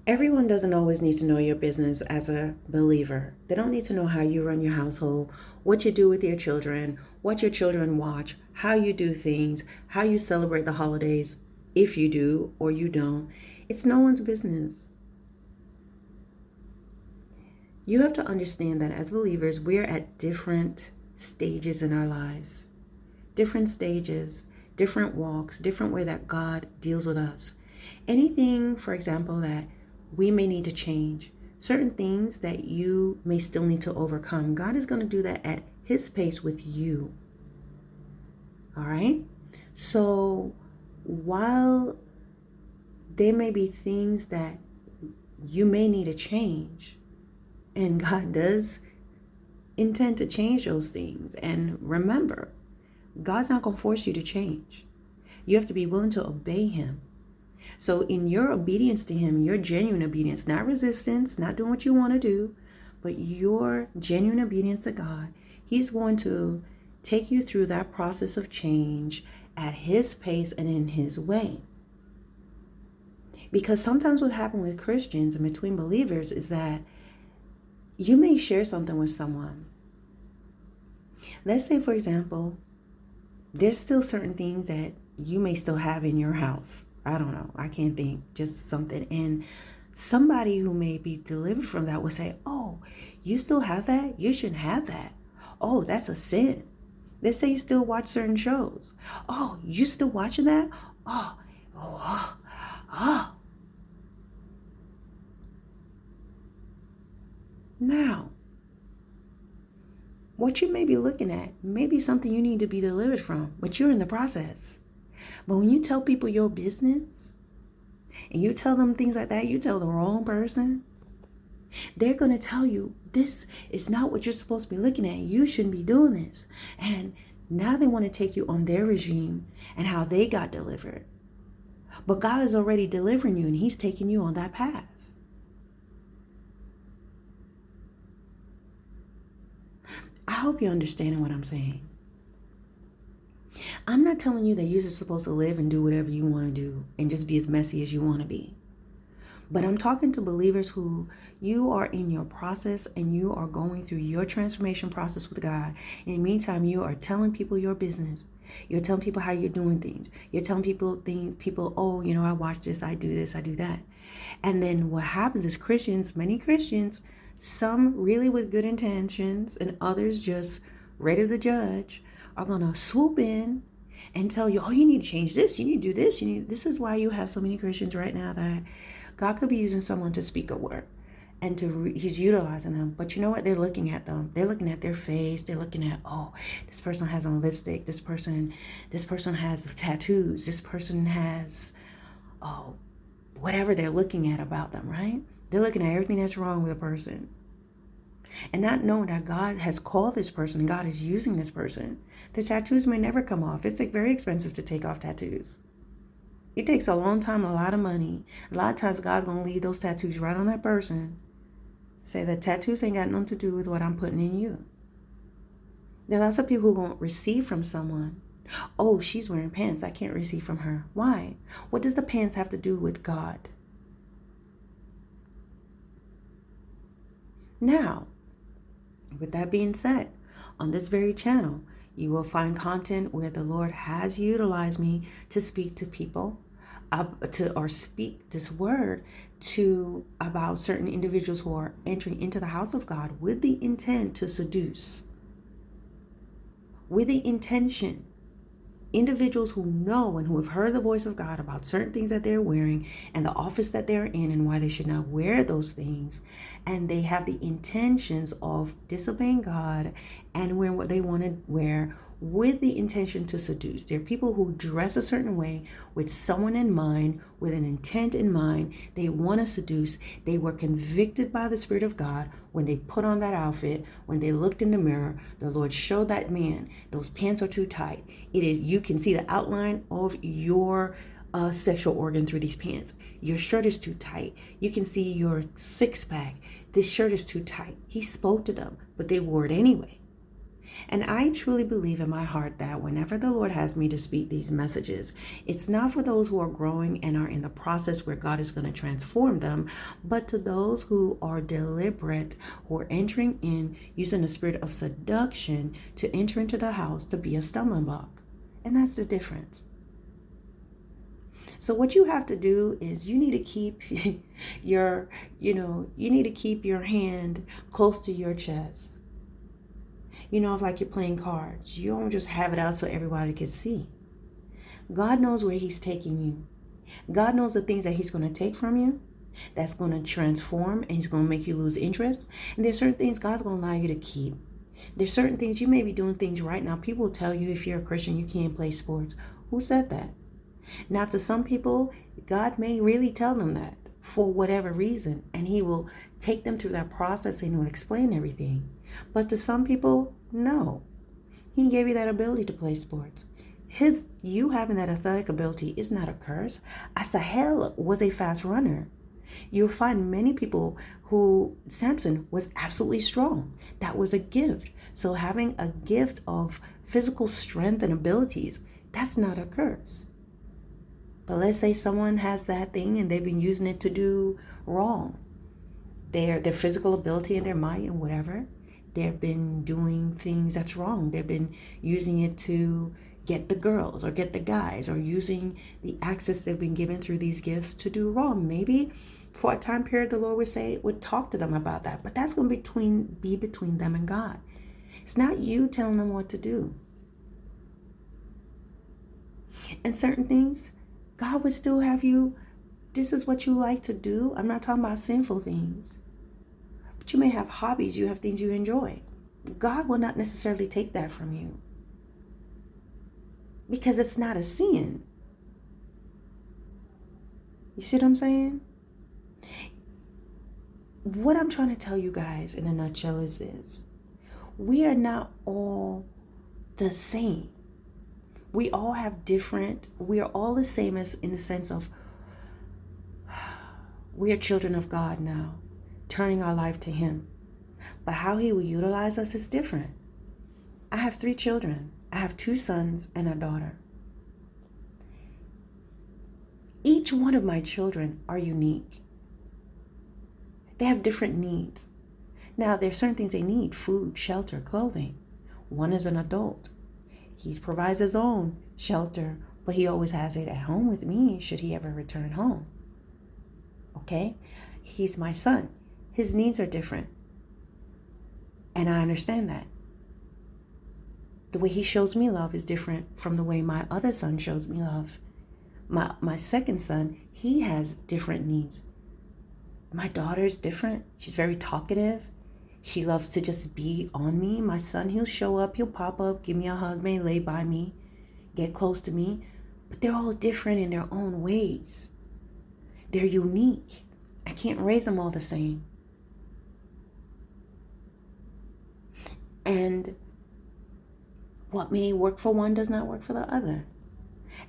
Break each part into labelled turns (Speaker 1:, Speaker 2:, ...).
Speaker 1: Everyone doesn't always need to know your business as a believer. They don't need to know how you run your household, what you do with your children, what your children watch, how you do things, how you celebrate the holidays, if you do or you don't. It's no one's business. You have to understand that as believers, we're at different stages in our lives, different stages, different walks, different way that God deals with us. Anything, for example, that we may need to change, certain things that you may still need to overcome, God is going to do that at His pace with you. All right? So while there may be things that you may need to change, and God does intend to change those things. And remember, God's not going to force you to change. You have to be willing to obey Him. So in your obedience to Him, your genuine obedience, not resistance, not doing what you want to do, but your genuine obedience to God, He's going to take you through that process of change at His pace and in His way. Because sometimes what happens with Christians and between believers is that you may share something with someone. Let's say, for example, there's still certain things that you may still have in your house. I don't know. I can't think. Just something. And somebody who may be delivered from that will say, oh, you still have that? You shouldn't have that. Oh, that's a sin. Let's say you still watch certain shows. Oh, you still watching that? Oh, oh, oh, oh. Now, what you may be looking at may be something you need to be delivered from, but you're in the process. But when you tell people your business and you tell them things like that, you tell the wrong person, they're going to tell you this is not what you're supposed to be looking at. You shouldn't be doing this. And now they want to take you on their regime and how they got delivered. But God is already delivering you and He's taking you on that path. I hope you're understanding what I'm saying. I'm not telling you that you're just supposed to live and do whatever you want to do and just be as messy as you want to be. But I'm talking to believers who you are in your process and you are going through your transformation process with God. In the meantime, you are telling people your business. You're telling people how you're doing things. You're telling people, oh, I watch this, I do this, I do that. And then what happens is many Christians, some really with good intentions and others just ready to judge, are going to swoop in and tell you, oh, you need to change this, you need to do this, this is why you have so many Christians right now that God could be using someone to speak a word and He's utilizing them. But you know what? They're looking at them. They're looking at their face. They're looking at, oh, this person has on lipstick. This person has tattoos. This person has, oh, whatever they're looking at about them, right? They're looking at everything that's wrong with a person. And not knowing that God has called this person and God is using this person. The tattoos may never come off. It's very expensive to take off tattoos. It takes a long time, a lot of money. A lot of times God's going to leave those tattoos right on that person. Say that tattoos ain't got nothing to do with what I'm putting in you. There are lots of people who won't receive from someone. Oh, she's wearing pants. I can't receive from her. Why? What does the pants have to do with God? Now, with that being said, on this very channel, you will find content where the Lord has utilized me to speak to people, or speak this word to about certain individuals who are entering into the house of God with the intent to seduce, with the intention. Individuals who know and who have heard the voice of God about certain things that they're wearing and the office that they're in and why they should not wear those things. And they have the intentions of disobeying God and wearing what they want to wear with the intention to seduce. There are people who dress a certain way with someone in mind, with an intent in mind. They want to seduce. They were convicted by the Spirit of God when they put on that outfit. When they looked in the mirror, the Lord showed that man, those pants are too tight. You can see the outline of your sexual organ through these pants. Your shirt is too tight. You can see your six pack. This shirt is too tight. He spoke to them, but they wore it anyway. And I truly believe in my heart that whenever the Lord has me to speak these messages, it's not for those who are growing and are in the process where God is going to transform them, but to those who are deliberate, who are entering in using the spirit of seduction to enter into the house to be a stumbling block. And that's the difference. So what you have to do is you need to keep you need to keep your hand close to your chest. It's like you're playing cards. You don't just have it out so everybody can see. God knows where he's taking you. God knows the things that he's going to take from you that's going to transform, and he's going to make you lose interest. And there's certain things God's going to allow you to keep. There's certain things you may be doing things right now. People will tell you if you're a Christian, you can't play sports. Who said that? Now, to some people, God may really tell them that for whatever reason, and he will take them through that process and will explain everything. But to some people, no. He gave you that ability to play sports. You having that athletic ability is not a curse. Asahel was a fast runner. You'll find many people who, Samson was absolutely strong. That was a gift. So having a gift of physical strength and abilities, that's not a curse. But let's say someone has that thing and they've been using it to do wrong. Their physical ability and their might and whatever, they've been doing things that's wrong. They've been using it to get the girls or get the guys, or using the access they've been given through these gifts to do wrong. Maybe for a time period, the Lord would talk to them about that. But that's going to be between them and God. It's not you telling them what to do. And certain things, God would still have you, this is what you like to do. I'm not talking about sinful things. But you may have hobbies, you have things you enjoy. God will not necessarily take that from you, because it's not a sin. You see what I'm saying? What I'm trying to tell you guys in a nutshell is this. We are not all the same. We all have we are all the same as in the sense of we are children of God now, turning our life to him. But how he will utilize us is different. I have 3 children. I have 2 sons and a daughter. Each one of my children are unique. They have different needs. Now, there's certain things they need: food, shelter, clothing. One is an adult. He provides his own shelter, but he always has it at home with me should he ever return home. Okay? He's my son. His needs are different. And I understand that. The way he shows me love is different from the way my other son shows me love. My second son, he has different needs. My daughter's different. She's very talkative. She loves to just be on me. My son, he'll show up, he'll pop up, give me a hug, may lay by me, get close to me. But they're all different in their own ways. They're unique. I can't raise them all the same. And what may work for one does not work for the other.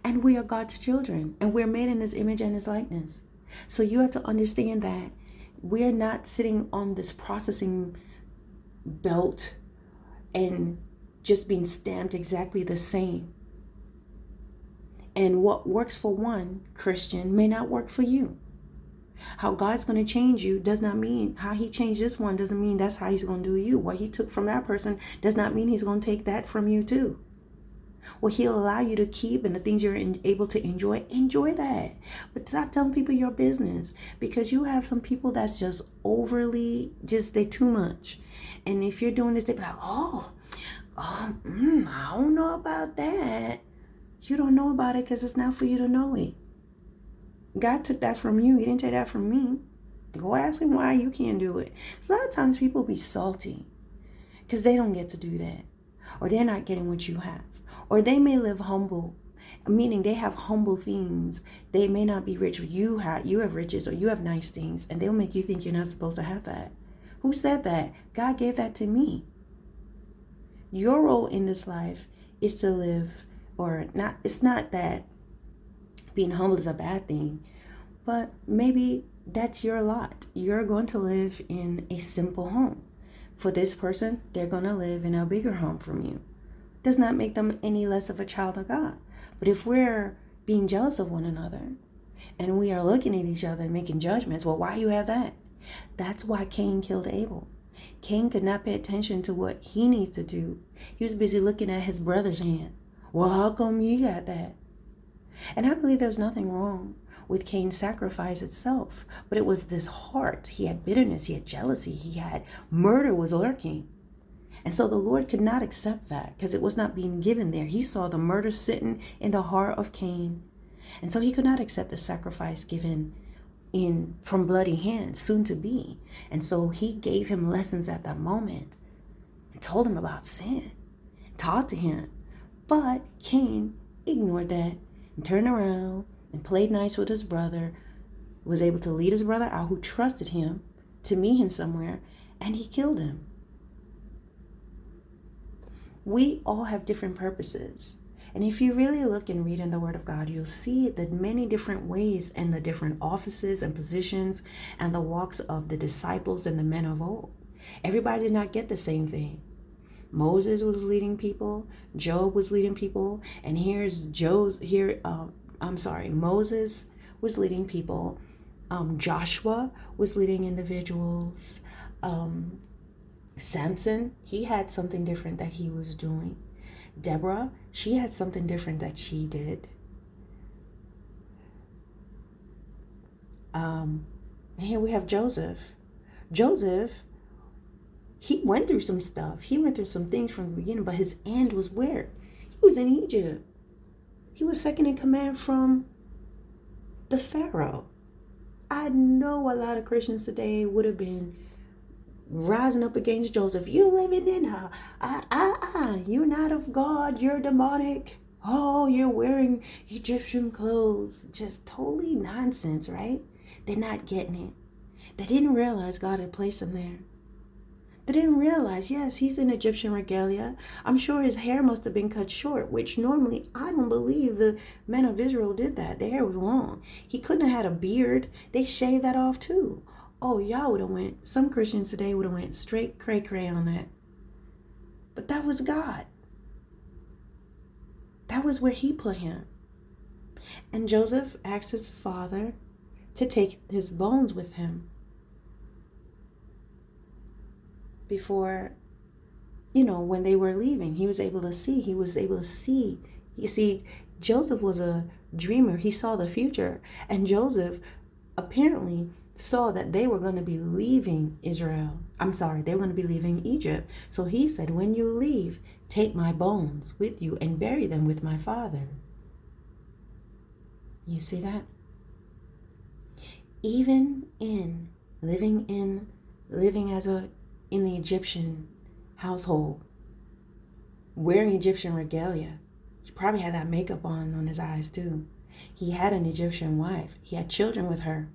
Speaker 1: And we are God's children, and we're made in his image and his likeness. So you have to understand that we're not sitting on this processing belt and just being stamped exactly the same. And what works for one Christian may not work for you. How God's going to change you does not mean how he changed this one doesn't mean that's how he's going to do you. What he took from that person does not mean he's going to take that from you too. What he'll allow you to keep and the things you're able to enjoy that. But stop telling people your business, because you have some people that's just overly, they're too much. And if you're doing this, they'll be like, I don't know about that. You don't know about it because it's not for you to know it. God took that from you. He didn't take that from me. Go ask him why you can't do it. So a lot of times people be salty because they don't get to do that, or they're not getting what you have. Or they may live humble, meaning they have humble things. They may not be rich. You have riches, or you have nice things, and they'll make you think you're not supposed to have that. Who said that? God gave that to me. Your role in this life is to live, or not. It's not that being humble is a bad thing, but maybe that's your lot. You're going to live in a simple home. for this person, they're going to live in a bigger home from you. Does not make them any less of a child of God. But if we're being jealous of one another and we are looking at each other and making judgments, well, why you have that? That's why Cain killed Abel. Cain could not pay attention to what he needs to do. He was busy looking at his brother's hand. Well, how come you got that? And I believe there's nothing wrong with Cain's sacrifice itself, but it was this heart. He had bitterness, he had jealousy, he had murder was lurking. And so the Lord could not accept that because it was not being given there. He saw the murder sitting in the heart of Cain. And so he could not accept the sacrifice given in from bloody hands, soon to be. And so he gave him lessons at that moment and told him about sin, taught to him. But Cain ignored that and turned around and played nice with his brother, was able to lead his brother out who trusted him to meet him somewhere, and he killed him. We all have different purposes. And if you really look and read in the Word of God, you'll see the many different ways and the different offices and positions and the walks of the disciples and the men of old. Everybody did not get the same thing. Moses was leading people, Job was leading people, and Moses was leading people, Joshua was leading individuals, Samson, he had something different that he was doing. Deborah, she had something different that she did. And here we have Joseph. Joseph, he went through some stuff. He went through some things from the beginning, but his end was where? He was in Egypt. He was second in command from the Pharaoh. I know a lot of Christians today would have been rising up against Joseph. You living in her. You're not of God. You're demonic. Oh, you're wearing Egyptian clothes. Just totally nonsense, right? They're not getting it. They didn't realize God had placed them there. They didn't realize, yes, he's in Egyptian regalia. I'm sure his hair must have been cut short, which normally I don't believe the men of Israel did that. Their hair was long. He couldn't have had a beard. They shaved that off too. Oh, y'all would have went, some Christians today would have went straight cray-cray on that. But that was God. That was where he put him. And Joseph asked his father to take his bones with him. Before, when they were leaving, he was able to see. You see, Joseph was a dreamer. He saw the future. And Joseph apparently saw that they were going to be leaving Israel. They were going to be leaving Egypt. So he said, when you leave, take my bones with you and bury them with my father. You see that? Even in living in the Egyptian household, wearing Egyptian regalia, he probably had that makeup on his eyes too. He had an Egyptian wife. He had children with her.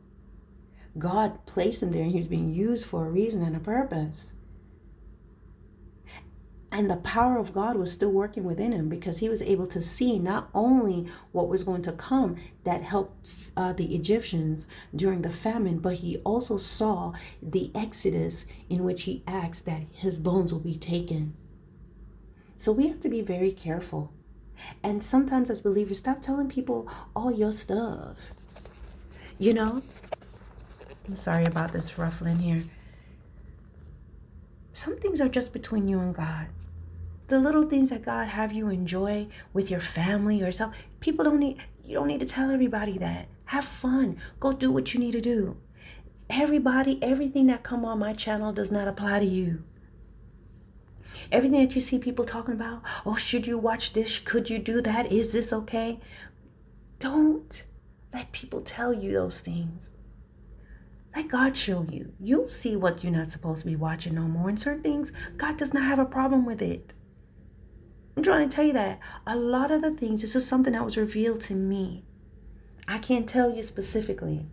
Speaker 1: God placed him there and he was being used for a reason and a purpose. And the power of God was still working within him because he was able to see not only what was going to come that helped the Egyptians during the famine, but he also saw the exodus in which he asked that his bones will be taken. So we have to be very careful. And sometimes as believers, stop telling people all your stuff. I'm sorry about this ruffling here. Some things are just between you and God. The little things that God have you enjoy with your family, yourself. You don't need to tell everybody that. Have fun. Go do what you need to do. Everything that come on my channel does not apply to you. Everything that you see people talking about, oh, should you watch this? Could you do that? Is this okay? Don't let people tell you those things. Let God show you. You'll see what you're not supposed to be watching no more. And certain things, God does not have a problem with it. I'm trying to tell you that a lot of the things, this is something that was revealed to me. I can't tell you specifically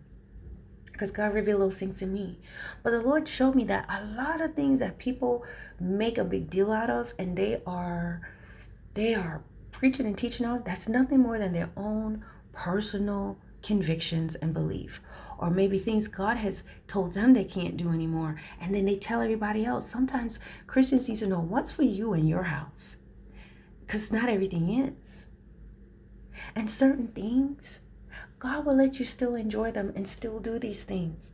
Speaker 1: because God revealed those things to me. But the Lord showed me that a lot of things that people make a big deal out of and they are preaching and teaching on, that's nothing more than their own personal convictions and belief, or maybe things God has told them they can't do anymore, and then they tell everybody else. Sometimes Christians need to know what's for you in your house, because not everything is. And certain things, God will let you still enjoy them and still do these things.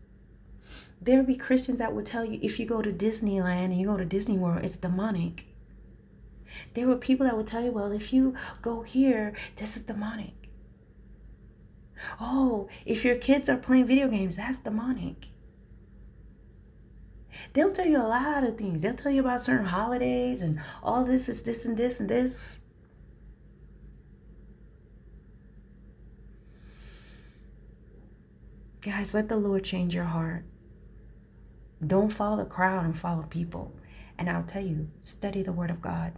Speaker 1: There'll be Christians that will tell you if you go to Disneyland and you go to Disney World, it's demonic. There were people that would tell you, well, if you go here, this is demonic. Oh, if your kids are playing video games, that's demonic. They'll tell you a lot of things. They'll tell you about certain holidays and all this is this and this and this. Guys, let the Lord change your heart. Don't follow the crowd and follow people. And I'll tell you, study the Word of God.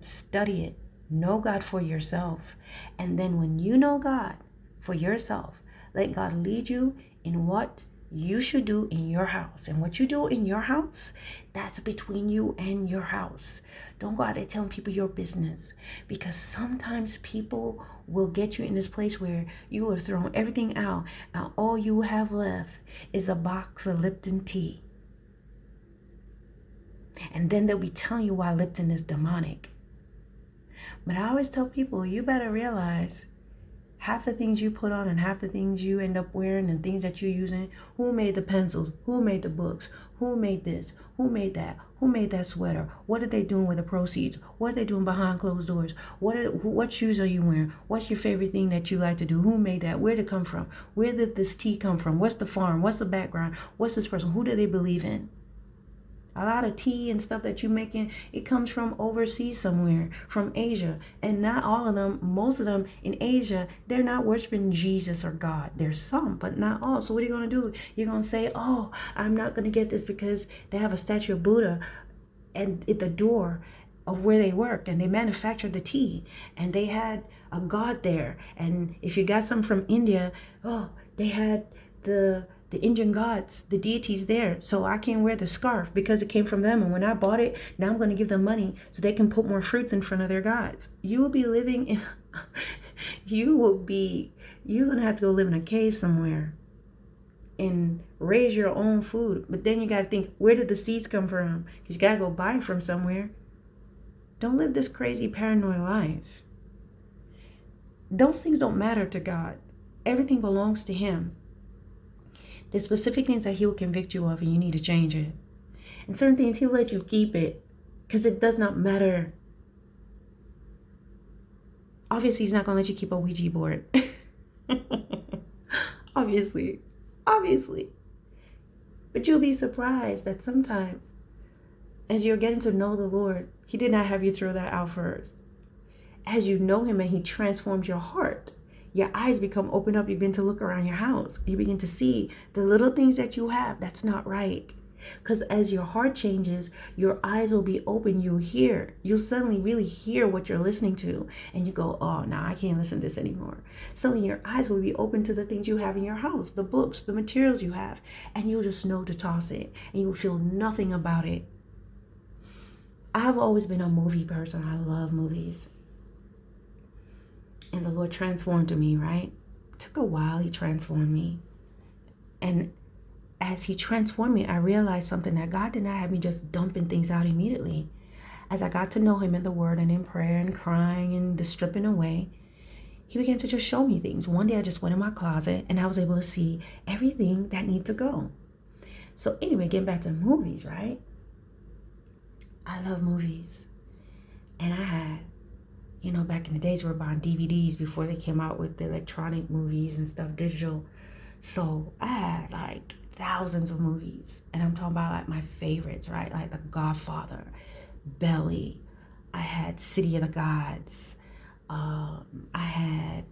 Speaker 1: Study it. Know God for yourself. And then when you know God for yourself, let God lead you in what you should do in your house. And what you do in your house, that's between you and your house. Don't go out there telling people your business, because sometimes people will get you in this place where you have thrown everything out and all you have left is a box of Lipton tea. And then they'll be telling you why Lipton is demonic. But I always tell people, you better realize half the things you put on and half the things you end up wearing and things that you're using, who made the pencils, who made the books, who made this, who made that, who made that sweater, what are they doing with the proceeds, what are they doing behind closed doors, what shoes are you wearing, what's your favorite thing that you like to do, who made that, where did it come from, where did this tea come from, what's the farm, what's the background, what's this person, who do they believe in? A lot of tea and stuff that you're making, it comes from overseas somewhere, from Asia. And not all of them, most of them in Asia, they're not worshiping Jesus or God. There's some, but not all. So what are you going to do? You're going to say, oh, I'm not going to get this because they have a statue of Buddha and at the door of where they work, and they manufactured the tea, and they had a god there. And if you got some from India, oh, they had the Indian gods, the deities there. So I can't wear the scarf because it came from them. And when I bought it, now I'm going to give them money so they can put more fruits in front of their gods. You will be living in, you're going to have to go live in a cave somewhere and raise your own food. But then you got to think, where did the seeds come from? Because you got to go buy it from somewhere. Don't live this crazy paranoid life. Those things don't matter to God. Everything belongs to Him. There's specific things that He will convict you of and you need to change it. And certain things He'll let you keep it because it does not matter. Obviously, He's not going to let you keep a Ouija board. Obviously. But you'll be surprised that sometimes as you're getting to know the Lord, He did not have you throw that out first. As you know Him and He transforms your heart, your eyes become open up. You begin to look around your house. You begin to see the little things that you have that's not right. Because as your heart changes, your eyes will be open. You'll suddenly really hear what you're listening to. And you go, oh, no, I can't listen to this anymore. Suddenly your eyes will be open to the things you have in your house, the books, the materials you have. And you'll just know to toss it. And you will feel nothing about it. I've always been a movie person. I love movies. And the Lord transformed me, right? It took a while. He transformed me. And as He transformed me, I realized something, that God did not have me just dumping things out immediately. As I got to know Him in the Word and in prayer and crying and the stripping away, He began to just show me things. One day I just went in my closet and I was able to see everything that needed to go. So anyway, getting back to movies, right? I love movies. And I had, back in the days we were buying DVDs before they came out with the electronic movies and stuff, digital. So I had like thousands of movies. And I'm talking about like my favorites, right? Like The Godfather, Belly. I had City of the Gods. I had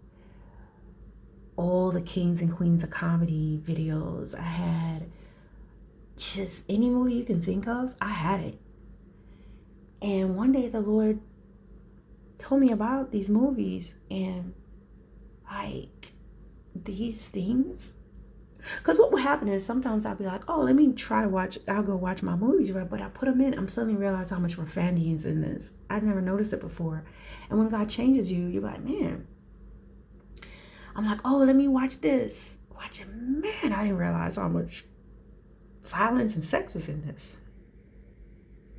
Speaker 1: all the Kings and Queens of Comedy videos. I had just any movie you can think of. I had it. And one day the Lord told me about these movies and like these things. Because what would happen is sometimes I'll be like, oh, let me try to watch, I'll go watch my movies, right? But I put them in, I'm suddenly realize how much profanity is in this. I'd never noticed it before. And when God changes you, you're like, man, I'm like, oh, let me watch this. Watch it. Man, I didn't realize how much violence and sex was in this.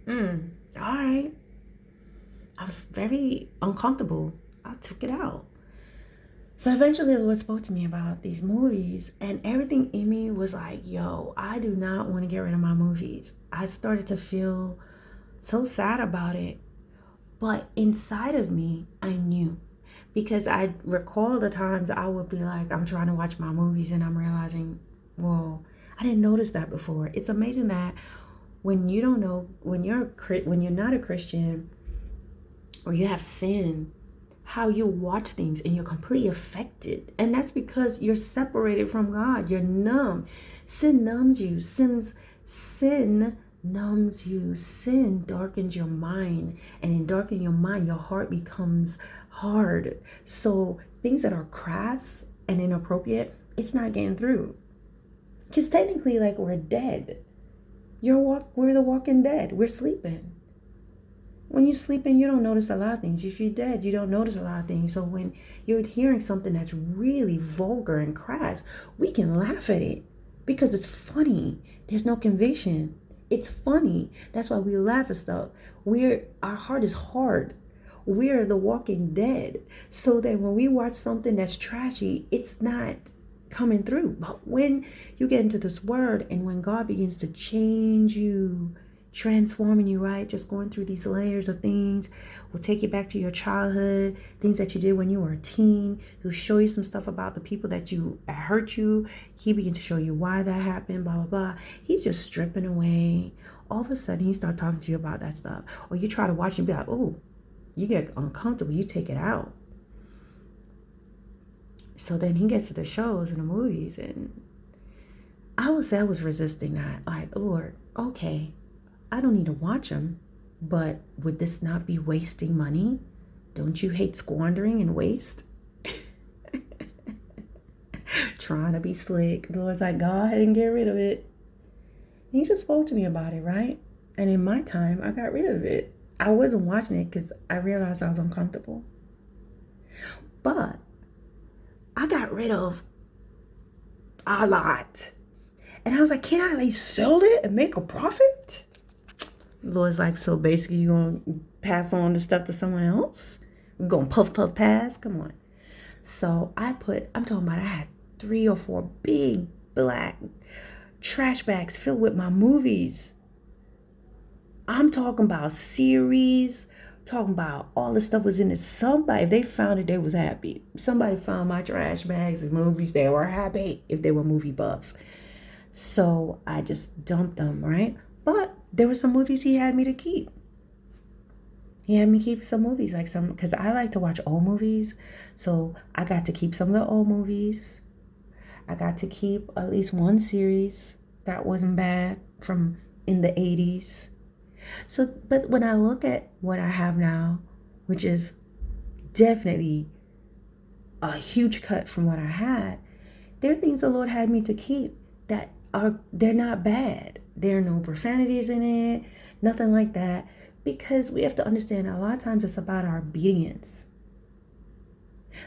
Speaker 1: All right. I was very uncomfortable. I took it out. So eventually the Lord spoke to me about these movies, and everything in me was like, yo, I do not want to get rid of my movies. I started to feel so sad about it. But inside of me, I knew. Because I recall the times I would be like, I'm trying to watch my movies and I'm realizing, whoa, I didn't notice that before. It's amazing that when you don't know, when you're not a Christian or you have sin, how you watch things and you're completely affected. And that's because you're separated from God. You're numb. Sin numbs you. Sin numbs you. Sin darkens your mind. And in darkening your mind, your heart becomes hard. So things that are crass and inappropriate, it's not getting through. Because technically, like, we're dead. We're the walking dead. We're sleeping. When you're sleeping, you don't notice a lot of things. If you're dead, you don't notice a lot of things. So when you're hearing something that's really vulgar and crass, we can laugh at it because it's funny. There's no conviction. It's funny. That's why we laugh at stuff. Our heart is hard. We're the walking dead. So that when we watch something that's trashy, it's not coming through. But when you get into this word and when God begins to change you, transforming you, right? Just going through these layers of things will take you back to your childhood, things that you did when you were a teen. He'll show you some stuff about the people that hurt you. He begins to show you why that happened, blah, blah, blah. He's just stripping away. All of a sudden, he starts talking to you about that stuff. Or you try to watch and be like, oh, you get uncomfortable. You take it out. So then he gets to the shows and the movies. And I would say I was resisting that. Like, Lord, okay, I don't need to watch them, but would this not be wasting money? Don't you hate squandering and waste? Trying to be slick. The Lord's like, go ahead and get rid of it. And he just spoke to me about it, right? And in my time, I got rid of it. I wasn't watching it because I realized I was uncomfortable. But I got rid of a lot. And I was like, can I sell it and make a profit? Lord's like, so basically you're going to pass on the stuff to someone else? We're going to puff pass? Come on. So I'm talking about I had 3 or 4 big black trash bags filled with my movies. I'm talking about series, talking about all the stuff was in it. Somebody, if they found it, they was happy. Somebody found my trash bags and movies, they were happy if they were movie buffs. So I just dumped them, right? But there were some movies he had me to keep. He had me keep some movies, because I like to watch old movies. So I got to keep some of the old movies. I got to keep at least one series that wasn't bad from in the 80s. So, but when I look at what I have now, which is definitely a huge cut from what I had, there are things the Lord had me to keep that they're not bad. There are no profanities in it, nothing like that. Because we have to understand a lot of times it's about our obedience.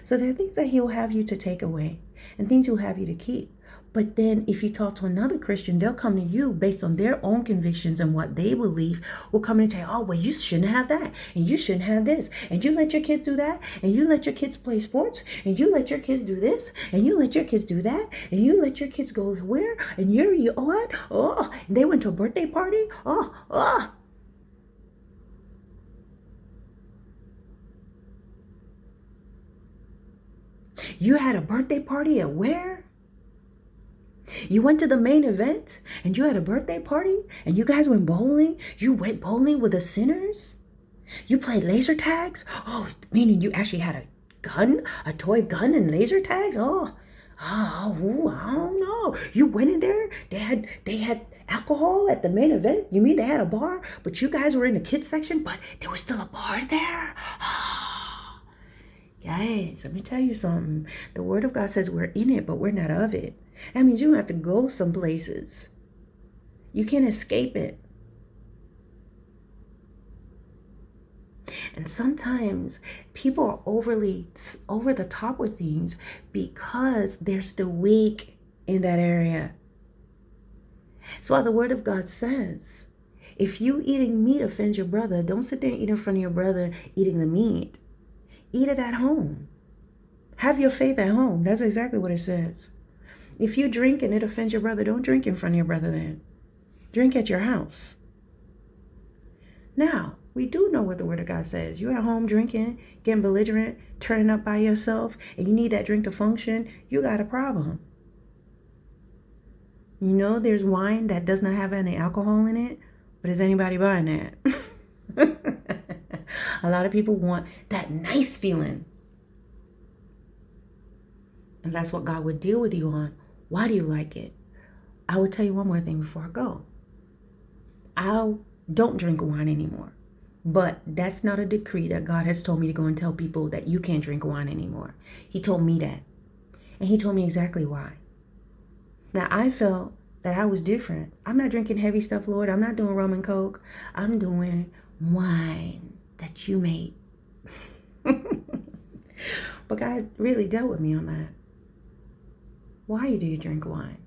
Speaker 1: So there are things that he'll have you to take away and things he'll have you to keep. But then if you talk to another Christian, they'll come to you based on their own convictions and what they believe, will come and tell you, oh, well, you shouldn't have that. And you shouldn't have this. And you let your kids do that. And you let your kids play sports. And you let your kids do this. And you let your kids do that. And you let your kids go where? And you what? Oh, and they went to a birthday party? Oh. You had a birthday party at where? You went to the main event and you had a birthday party and you guys went bowling? You went bowling with the sinners? You played laser tags? Oh, meaning you actually had a gun, a toy gun and laser tags? Oh, I don't know. You went in there, they had alcohol at the main event? You mean they had a bar, but you guys were in the kids section, but there was still a bar there? Guys, let me tell you something. The word of God says we're in it, but we're not of it. That means you don't have to go some places. You can't escape it. And sometimes people are overly over the top with things because they're still weak in that area. So what the word of God says, if you eating meat offends your brother, don't sit there and eat in front of your brother eating the meat. Eat it at home. Have your faith at home. That's exactly what it says. If you drink and it offends your brother, don't drink in front of your brother then. Drink at your house. Now, we do know what the word of God says. You're at home drinking, getting belligerent, turning up by yourself, and you need that drink to function, you got a problem. You know there's wine that does not have any alcohol in it, but is anybody buying that? A lot of people want that nice feeling. And that's what God would deal with you on. Why do you like it? I would tell you one more thing before I go. I don't drink wine anymore. But that's not a decree that God has told me to go and tell people that you can't drink wine anymore. He told me that. And he told me exactly why. Now, I felt that I was different. I'm not drinking heavy stuff, Lord. I'm not doing rum and coke. I'm doing wine that you made. But God really dealt with me on that. Why do you drink wine?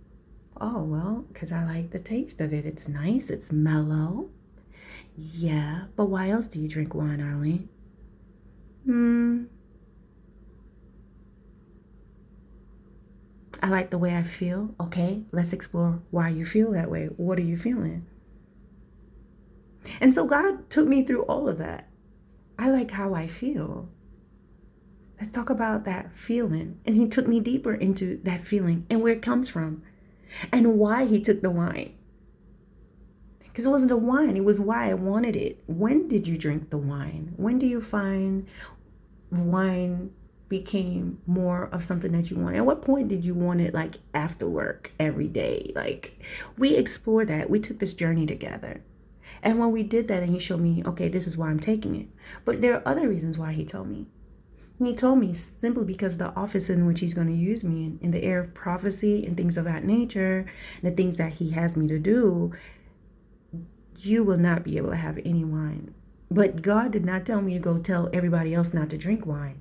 Speaker 1: Oh, well, because I like the taste of it. It's nice. It's mellow. Yeah, but why else do you drink wine, Arlene? I like the way I feel. Okay, let's explore why you feel that way. What are you feeling? And so God took me through all of that. I like how I feel. Let's talk about that feeling. And he took me deeper into that feeling and where it comes from and why he took the wine. Because it wasn't the wine, it was why I wanted it. When did you drink the wine? When do you find wine became more of something that you want? At what point did you want it, like after work every day? Like, we explored that. We took this journey together. And when we did that, and he showed me, okay, this is why I'm taking it. But there are other reasons why he told me. And he told me simply because the office in which he's going to use me in the area of prophecy and things of that nature, and the things that he has me to do, you will not be able to have any wine. But God did not tell me to go tell everybody else not to drink wine.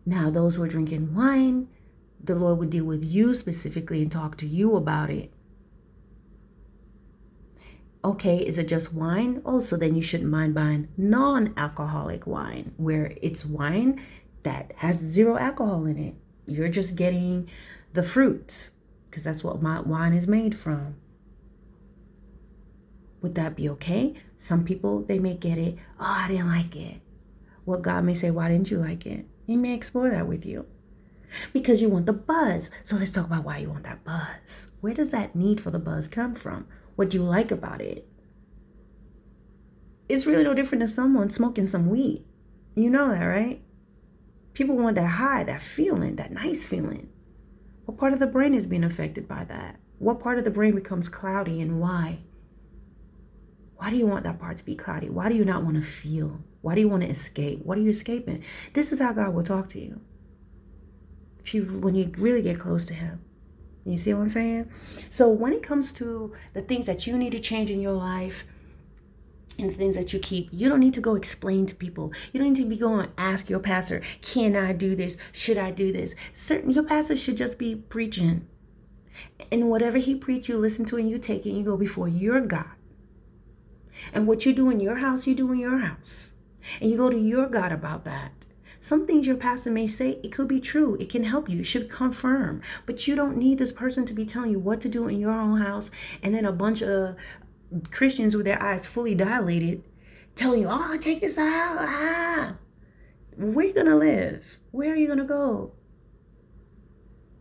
Speaker 1: Now, those who are drinking wine, the Lord would deal with you specifically and talk to you about it. Okay, is it just wine? Oh, so then you shouldn't mind buying non-alcoholic wine, where it's wine that has 0 alcohol in it. You're just getting the fruits, because that's what my wine is made from. Would that be okay? Some people, they may get it, oh, I didn't like it. Well, God may say, why didn't you like it? He may explore that with you. Because you want the buzz. So let's talk about why you want that buzz. Where does that need for the buzz come from? What do you like about it? It's really no different than someone smoking some weed. You know that, right? People want that high, that feeling, that nice feeling. What part of the brain is being affected by that? What part of the brain becomes cloudy and why? Why do you want that part to be cloudy? Why do you not want to feel? Why do you want to escape? What are you escaping? This is how God will talk to you. When you really get close to him. You see what I'm saying? So when it comes to the things that you need to change in your life and the things that you keep, you don't need to go explain to people. You don't need to be going to ask your pastor, can I do this? Should I do this? Your pastor should just be preaching. And whatever he preach, you listen to and you take it and you go before your God. And what you do in your house, you do in your house. And you go to your God about that. Some things your pastor may say, it could be true. It can help you. It should confirm. But you don't need this person to be telling you what to do in your own house. And then a bunch of Christians with their eyes fully dilated telling you, oh, take this out. Where are you going to live? Where are you going to go?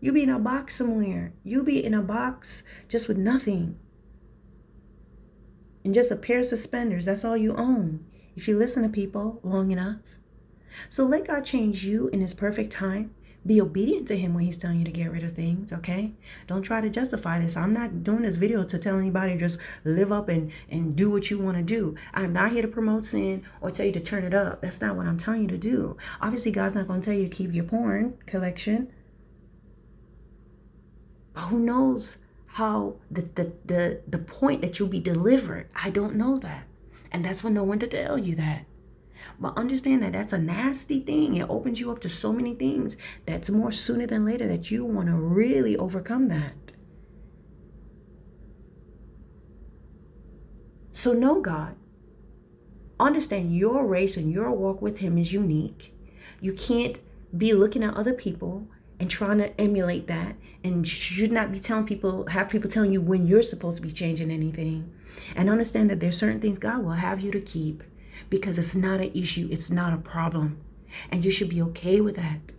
Speaker 1: You be in a box somewhere. You be in a box just with nothing. And just a pair of suspenders. That's all you own. If you listen to people long enough. So let God change you in his perfect time. Be obedient to him when he's telling you to get rid of things, okay? Don't try to justify this. I'm not doing this video to tell anybody just live up and do what you want to do. I'm not here to promote sin or tell you to turn it up. That's not what I'm telling you to do. Obviously, God's not going to tell you to keep your porn collection. But who knows how the point that you'll be delivered. I don't know that. And that's for no one to tell you that. But understand that that's a nasty thing. It opens you up to so many things that's more sooner than later that you want to really overcome that. So know God. Understand your race and your walk with him is unique. You can't be looking at other people and trying to emulate that, and should not be have people telling you when you're supposed to be changing anything. And understand that there's certain things God will have you to keep because it's not an issue, it's not a problem, and you should be okay with that.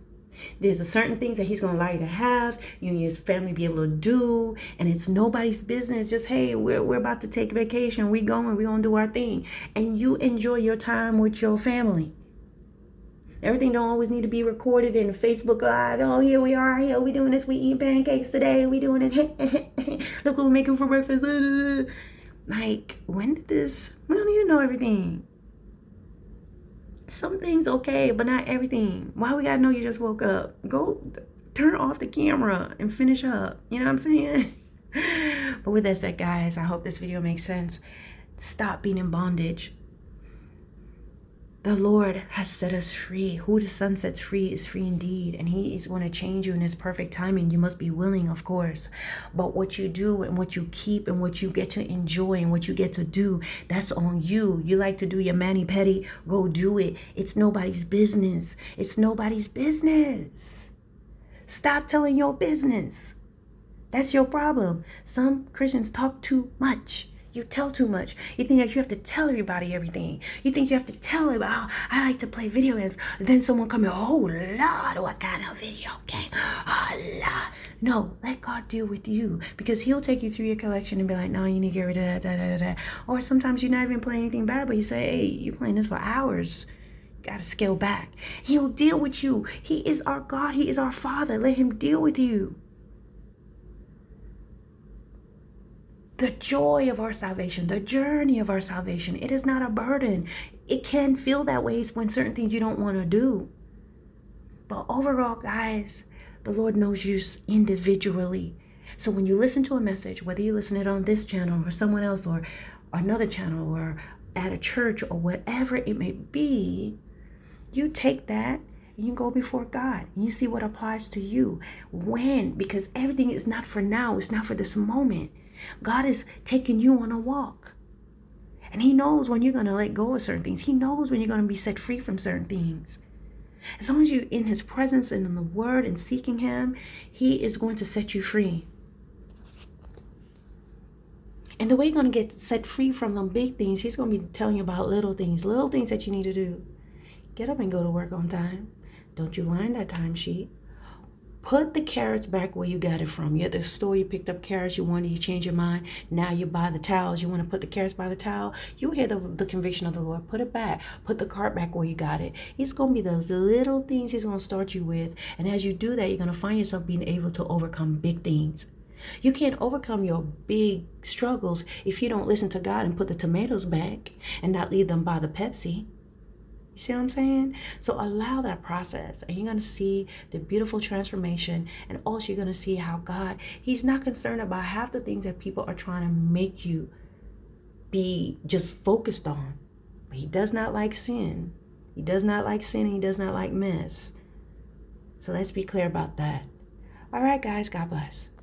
Speaker 1: There's a certain things that he's going to allow you to have, you and your family be able to do, and it's nobody's business. Just, hey, we're about to take a vacation, we're going to do our thing, and you enjoy your time with your family. Everything don't always need to be recorded in Facebook Live. Oh, here we are, here we doing this, we eating pancakes today, we doing this. Look what we're making for breakfast. Like, when did this? We don't need to know everything. Some things okay, but not everything. Why we gotta know you just woke up? Go turn off the camera and finish up. You know what I'm saying? But with that said, guys, I hope this video makes sense. Stop being in bondage. The Lord has set us free. Who the Son sets free is free indeed. And he is going to change you in his perfect timing. You must be willing, of course. But what you do and what you keep and what you get to enjoy and what you get to do, that's on you. You like to do your mani-pedi, go do it. It's nobody's business. It's nobody's business. Stop telling your business. That's your problem. Some Christians talk too much. You tell too much. You think that you have to tell everybody everything. You think you have to tell them, oh, I like to play video games. Then someone come in, oh Lord, what kind of video game? Oh Lord. No, let God deal with you, because he'll take you through your collection and be like, no, you need to get rid of that. Or sometimes you're not even playing anything bad, but you say, hey, you're playing this for hours. You gotta scale back. He'll deal with you. He is our God. He is our Father. Let him deal with you. The joy of our salvation, the journey of our salvation, it is not a burden. It can feel that way when certain things you don't want to do. But overall, guys, the Lord knows you individually. So when you listen to a message, whether you listen to it on this channel or someone else or another channel or at a church or whatever it may be, you take that and you go before God and you see what applies to you. When? Because everything is not for now. It's not for this moment. God is taking you on a walk. And he knows when you're going to let go of certain things. He knows when you're going to be set free from certain things. As long as you're in his presence and in the word and seeking him, he is going to set you free. And the way you're going to get set free from them big things, he's going to be telling you about little things that you need to do. Get up and go to work on time. Don't you line that timesheet. Put the carrots back where you got it from. You're at the store, you picked up carrots, you change your mind. Now you buy the towels, you want to put the carrots by the towel. You hear the conviction of the Lord. Put it back. Put the cart back where you got it. It's going to be the little things he's going to start you with. And as you do that, you're going to find yourself being able to overcome big things. You can't overcome your big struggles if you don't listen to God and put the tomatoes back and not leave them by the Pepsi. You see what I'm saying? So allow that process, and you're going to see the beautiful transformation. And also you're going to see how God, he's not concerned about half the things that people are trying to make you be just focused on. But he does not like sin. He does not like sin, and he does not like mess. So let's be clear about that. All right, guys, God bless.